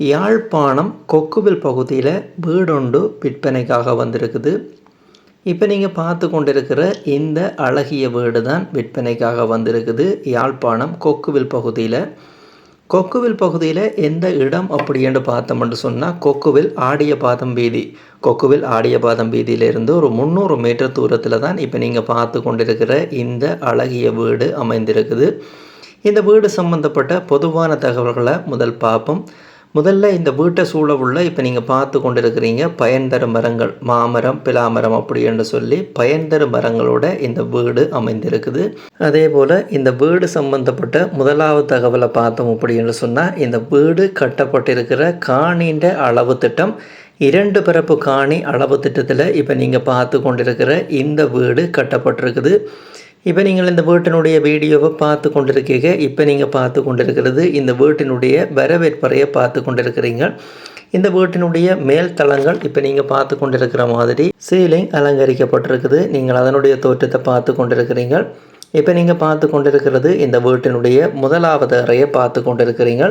யாழ்ப்பாணம் கொக்குவில் பகுதியில் வீடொன்று விற்பனைக்காக வந்திருக்குது. இப்போ நீங்கள் பார்த்து கொண்டிருக்கிற இந்த அழகிய வீடு தான் விற்பனைக்காக வந்திருக்குது. யாழ்ப்பாணம் கொக்குவில் பகுதியில். கொக்குவில் பகுதியில் எந்த இடம் அப்படின்னு பார்த்தோம்னு சொன்னால் கொக்குவில் ஆடியபாதம் வீதி. கொக்குவில் ஆடியபாதம் வீதியிலிருந்து ஒரு 300 மீட்டர் தூரத்தில் தான் இப்போ நீங்கள் பார்த்து கொண்டிருக்கிற இந்த அழகிய வீடு அமைந்திருக்குது. இந்த வீடு சம்பந்தப்பட்ட பொதுவான தகவல்களை முதல் பார்ப்போம். முதல்ல இந்த வீட்டை சூழ உள்ள இப்போ நீங்கள் பார்த்து கொண்டிருக்கிறீங்க பயன்தரு மரங்கள், மாமரம், பிலாமரம் அப்படின்னு சொல்லி பயன்தரு மரங்களோட இந்த வீடு அமைந்திருக்குது. அதே போல் இந்த வீடு சம்பந்தப்பட்ட முதலாவது தகவலை பார்த்தோம் அப்படின்னு சொன்னால் இந்த வீடு கட்டப்பட்டிருக்கிற காணின்ற அளவு திட்டம் 2 பரப்பு காணி அளவு திட்டத்தில் இப்போ நீங்கள் பார்த்து கொண்டிருக்கிற இந்த வீடு கட்டப்பட்டிருக்குது. இப்போ நீங்கள் இந்த வீட்டினுடைய வீடியோவை பார்த்து கொண்டிருக்கீங்க. இப்போ நீங்கள் பார்த்து கொண்டிருக்கிறது இந்த வீட்டினுடைய வரவேற்பறையை பார்த்து கொண்டிருக்கிறீங்க. இந்த வீட்டினுடைய மேல் தளங்கள் இப்போ நீங்கள் பார்த்து கொண்டிருக்கிற மாதிரி சீலிங் அலங்கரிக்கப்பட்டிருக்குது. நீங்கள் அதனுடைய தோற்றத்தை பார்த்து கொண்டிருக்கிறீங்க. இப்போ நீங்கள் பார்த்து கொண்டிருக்கிறது இந்த வீட்டினுடைய முதலாவது அறையை பார்த்து கொண்டிருக்கிறீங்க.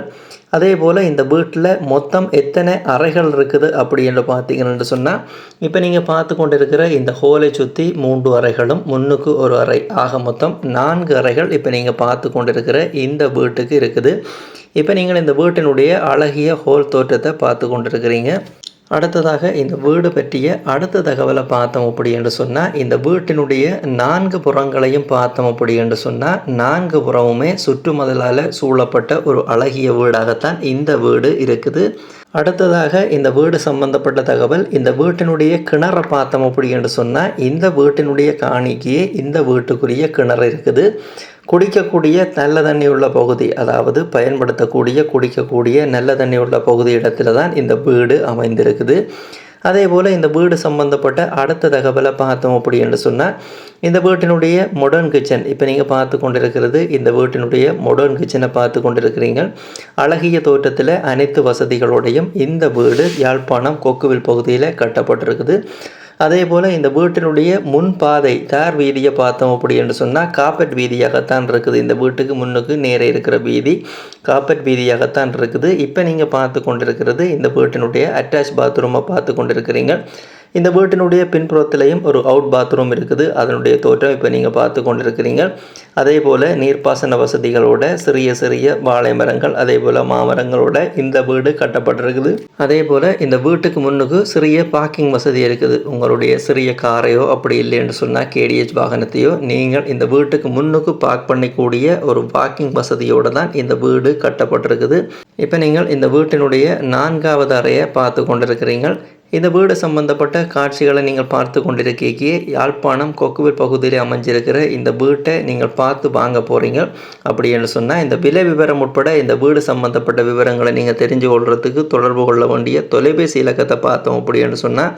அதே போல் இந்த வீட்டில் மொத்தம் எத்தனை அறைகள் இருக்குது அப்படின்னு பார்த்தீங்கன்னு சொன்னால் இப்போ நீங்கள் பார்த்து கொண்டிருக்கிற இந்த ஹோலை சுற்றி 3 அறைகளும் முன்னுக்கு ஒரு அறை ஆக மொத்தம் 4 அறைகள் இப்போ நீங்கள் பார்த்து கொண்டிருக்கிற இந்த வீட்டுக்கு இருக்குது. இப்போ நீங்கள் இந்த வீட்டினுடைய அழகிய ஹோல் தோற்றத்தை பார்த்து கொண்டிருக்கிறீங்க. அடுத்ததாக இந்த வீடு பற்றிய அடுத்த தகவலை பார்த்தோம் அப்படி என்று சொன்னால் இந்த வீட்டினுடைய 4 புறங்களையும் பார்த்தோம் அப்படி என்று சொன்னால் 4 புறமுமே சுற்றுமதலால் சூழப்பட்ட ஒரு அழகிய வீடாகத்தான் இந்த வீடு இருக்குது. அடுத்ததாக இந்த வீடு சம்பந்தப்பட்ட தகவல், இந்த வீட்டினுடைய கிணறை பார்த்தோம் அப்படி என்று சொன்னால் இந்த வீட்டினுடைய காணிக்கு இந்த வீட்டுக்குரிய கிணறு இருக்குது. குடிக்கக்கூடிய நல்ல தண்ணி உள்ள பகுதி, அதாவது பயன்படுத்தக்கூடிய குடிக்கக்கூடிய நல்ல தண்ணி உள்ள பகுதி இடத்துல தான் இந்த வீடு அமைந்திருக்குது. அதே போல் இந்த வீடு சம்பந்தப்பட்ட அடுத்த தகவலை பார்த்தோம் அப்படி என்று சொன்னால் இந்த வீட்டினுடைய மாடர்ன் கிச்சன் இப்போ நீங்கள் பார்த்து கொண்டிருக்கிறது இந்த வீட்டினுடைய மாடர்ன் கிச்சனை பார்த்து கொண்டிருக்கிறீங்க. அழகிய தோட்டத்தில் அனைத்து வசதிகளோடையும் இந்த வீடு யாழ்ப்பாணம் கொக்குவில் பகுதியில் கட்டப்பட்டிருக்குது. அதே போல் இந்த வீட்டினுடைய முன்பாதை தார் வீதியை பார்த்தோம் அப்படி என்று சொன்னால் காப்பட் வீதியாகத்தான் இருக்குது. இந்த வீட்டுக்கு முன்னுக்கு நேரே இருக்கிற வீதி காப்பட் வீதியாகத்தான் இருக்குது. இப்போ நீங்கள் பார்த்து கொண்டிருக்கிறது இந்த வீட்டினுடைய அட்டாச் பாத்ரூமை பார்த்து கொண்டிருக்கிறீங்க. இந்த வீட்டினுடைய பின்புறத்திலையும் ஒரு அவுட் பாத்ரூம் இருக்குது. அதனுடைய தோற்றம் இப்போ நீங்கள் பார்த்து கொண்டிருக்கிறீங்க. அதே போல் நீர்ப்பாசன வசதிகளோட சிறிய சிறிய வாழை மரங்கள் அதே போல் மாமரங்களோட இந்த வீடு கட்டப்பட்டிருக்குது. அதே போல் இந்த வீட்டுக்கு முன்னுக்கு சிறிய பார்க்கிங் வசதி இருக்குது. உங்களுடைய சிறிய காரையோ அப்படி இல்லைன்னு சொன்னால் கேடிஎச் வாகனத்தையோ நீங்கள் இந்த வீட்டுக்கு முன்னுக்கு பார்க் பண்ணிக்கூடிய ஒரு பார்க்கிங் வசதியோடு தான் இந்த வீடு கட்டப்பட்டிருக்குது. இப்போ நீங்கள் இந்த வீட்டினுடைய 4வது அறையை பார்த்து கொண்டிருக்கிறீங்க. இந்த வீடு சம்பந்தப்பட்ட காட்சிகளை நீங்கள் பார்த்து கொண்டிருக்கீங்க. யாழ்ப்பாணம் கொக்குவில் பகுதியில் அமைஞ்சிருக்கிற இந்த வீட்டை நீங்கள் பார்த்து வாங்க போகிறீங்க அப்படின்னு சொன்னால் இந்த விலை விவரம் உட்பட இந்த வீடு சம்பந்தப்பட்ட விவரங்களை நீங்கள் தெரிஞ்சு கொள்றதுக்கு தொடர்பு கொள்ள வேண்டிய தொலைபேசி இலக்கத்தை பார்த்தோம் அப்படின்னு சொன்னால்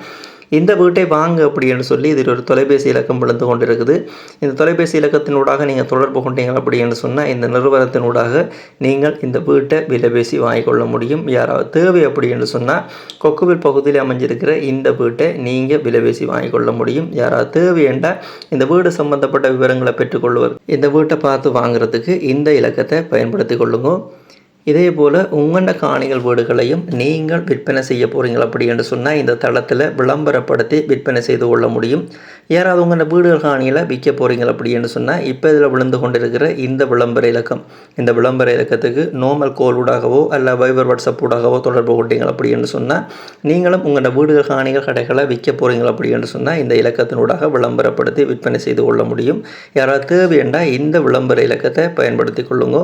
இந்த வீட்டை வாங்க அப்படின்னு சொல்லி இதில் ஒரு தொலைபேசி இலக்கம் விழுந்து கொண்டிருக்குது. இந்த தொலைபேசி இலக்கத்தினூடாக நீங்கள் தொடர்பு கொண்டீங்க அப்படின்னு சொன்னால் இந்த நிறுவனத்தினூடாக நீங்கள் இந்த வீட்டை விலை பேசி வாங்கிக்கொள்ள முடியும். யாராவது தேவை அப்படின்னு சொன்னால் கொக்குவில் பகுதியில் அமைஞ்சிருக்கிற இந்த வீட்டை நீங்கள் விலை பேசி வாங்கிக்கொள்ள முடியும். யாராவது தேவையென்றால் இந்த வீடு சம்பந்தப்பட்ட விவரங்களை பெற்றுக்கொள்வது இந்த வீட்டை பார்த்து வாங்குறதுக்கு இந்த இலக்கத்தை பயன்படுத்தி கொள்ளுங்க. இதே போல் உங்களோட காணிகள் வீடுகளையும் நீங்கள் விற்பனை செய்ய போகிறீங்க அப்படி என்று சொன்னால் இந்த தளத்தில் விளம்பரப்படுத்தி விற்பனை செய்து கொள்ள முடியும். யாராவது உங்களோட வீடுகள் காணியில் விற்க போகிறீங்க அப்படி என்று சொன்னால் இப்போ இதில் விழுந்து கொண்டிருக்கிற இந்த விளம்பர இலக்கம், இந்த விளம்பர இலக்கத்துக்கு நார்மல் கோல் ஊடாகவோ அல்ல வைபர் வாட்ஸ்அப் ஊடாகவோ தொடர்பு கொண்டீங்க அப்படி என்று சொன்னால் நீங்களும் உங்களோட வீடுகள் காணிகள் கடைகளை விற்க போகிறீங்க அப்படி என்று சொன்னால் இந்த இலக்கத்தினூடாக விளம்பரப்படுத்தி விற்பனை செய்து கொள்ள முடியும். யாராவது தேவையென்றால் இந்த விளம்பர இலக்கத்தை பயன்படுத்தி கொள்ளுங்க.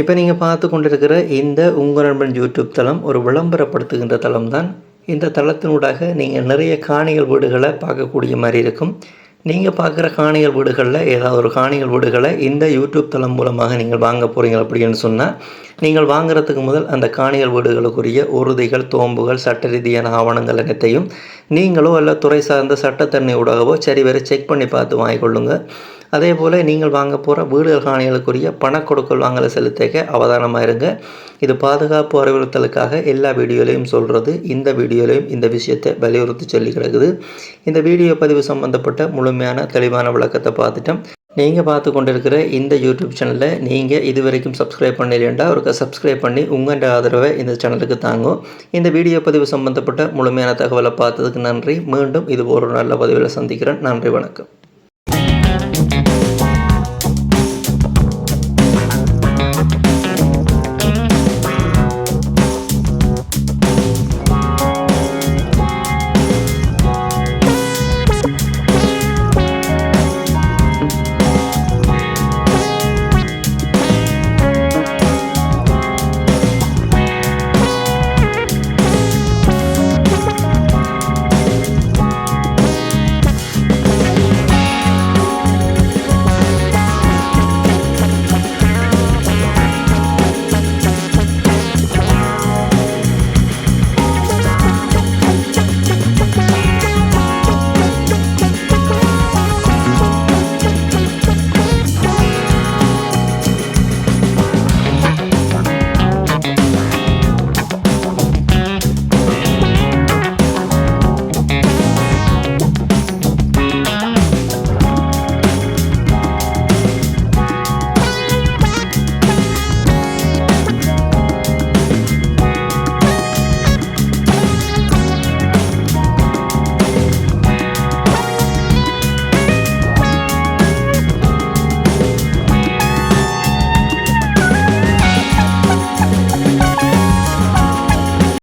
இப்போ நீங்கள் பார்த்து கொண்டிருக்கிற இந்த உங்கள் நண்பன் யூடியூப் தளம் ஒரு விளம்பரப்படுத்துகின்ற தளம் தான். இந்த தளத்தினூடாக நீங்கள் நிறைய காணிகள் வீடுகளை பார்க்கக்கூடிய மாதிரி இருக்கும். நீங்கள் பார்க்குற காணிகள் வீடுகளில் ஏதாவது ஒரு காணிகள் வீடுகளை இந்த யூடியூப் தளம் மூலமாக நீங்கள் வாங்க போகிறீங்க அப்படின்னு சொன்னால் நீங்கள் வாங்குறதுக்கு முதல் அந்த காணிகள் வீடுகளுக்குரிய உறுதிகள், தோம்புகள், சட்ட ரீதியான ஆவணங்கள் அனைத்தையும் நீங்களோ அல்ல துறை சார்ந்த சட்டத்தண்ணி ஊடாகவோ சரிவரை செக் பண்ணி பார்த்து வாங்கிக்கொள்ளுங்க. அதே போல் நீங்கள் வாங்க போகிற வீடுகள் காணிகளுக்குரிய பணக்கொடுக்கல் வாங்கலை செலுத்திக்க அவதானமாக இருங்க. இது பாதுகாப்பு அறிவுறுத்தலுக்காக எல்லா வீடியோலையும் சொல்கிறது. இந்த வீடியோலையும் இந்த விஷயத்தை வலியுறுத்தி சொல்லி கிடக்குது. இந்த வீடியோ பதிவு சம்பந்தப்பட்ட முழுமையான தெளிவான விளக்கத்தை பார்த்துட்டோம். நீங்கள் பார்த்து கொண்டிருக்கிற இந்த யூடியூப் சேனலை நீங்கள் இது வரைக்கும் சப்ஸ்கிரைப் பண்ணலைண்டா ஒரு சப்ஸ்கிரைப் பண்ணி உங்கள் ஆதரவை இந்த சேனலுக்கு தாங்கும். இந்த வீடியோ பதிவு சம்பந்தப்பட்ட முழுமையான தகவலை பார்த்ததுக்கு நன்றி. மீண்டும் இது ஒரு நல்ல பதிவில் சந்திக்கிறேன். நன்றி, வணக்கம்.